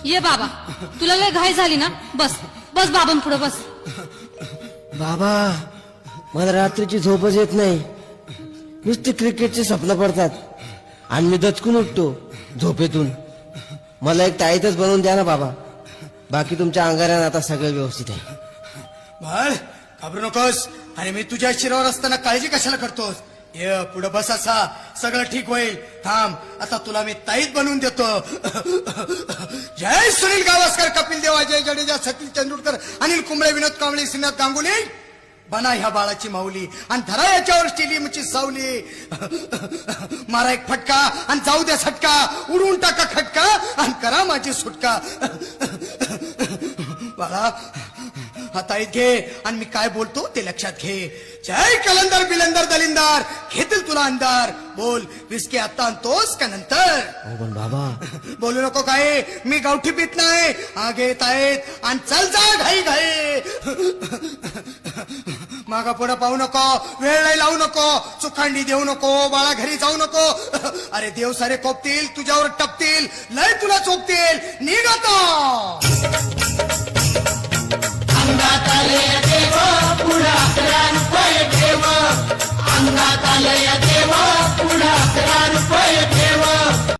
ये बाबा, तुला लय घाई झाली ना? बस बस बाबां पुढे बस. बाबा मला रात्रीची झोपच येत नाही. नुसते क्रिकेटचे स्वप्न पडतात आणि मी दचकून उठतो झोपेतून. मला एक ताईतच बनवून द्या ना बाबा. बाकी तुमच्या अंगाऱ्यानं आता सगळं व्यवस्थित आहे. बाळ घाबरू नकोस. अरे मी तुझ्या शिरावर असताना काळजी कशाला करतोस? ये पुढे बस, असा सगळं ठीक होईल. थांब, आता तुला मी ताईत बनवून देतो. जय सुनील गावस्कर, कपिल देव, अजय जडेजा, सचिन तेंडुलकर, अनिल कुंबळे, विनोद कांबळे, श्रीनाथ गांगुली. बना ह्या बाळाची माऊली आणि धरा याच्यावर स्टेडियमची सावली. मारा एक फटका आणि जाऊ द्या सटका. उडून टाका खटका आणि करा माझी सुटका. बाळा आता घे आणि मी काय बोलतो ते लक्षात घे. जय कलंदर बिलंदर दलिंदर, घेतील तुला अंधार. बोल, विस्की आता आणतोस का नंतर? पण बाबा बोलू नको काय, मी गावठी पित नाही. हा घेत आहेत आणि चल जा घाई घाई. मागा पुढे पाहू नको, वेळ नाही लावू नको, चुखांडी देऊ नको, बाळा घरी जाऊ नको. अरे देव सारे कोपतील, तुझ्यावर टपतील, लय तुला चोपतील. निघ आता. अंगात आलय देव, पुढं 11 रुपये ठेव. अंगात आलय देव, पुढं 11 रुपये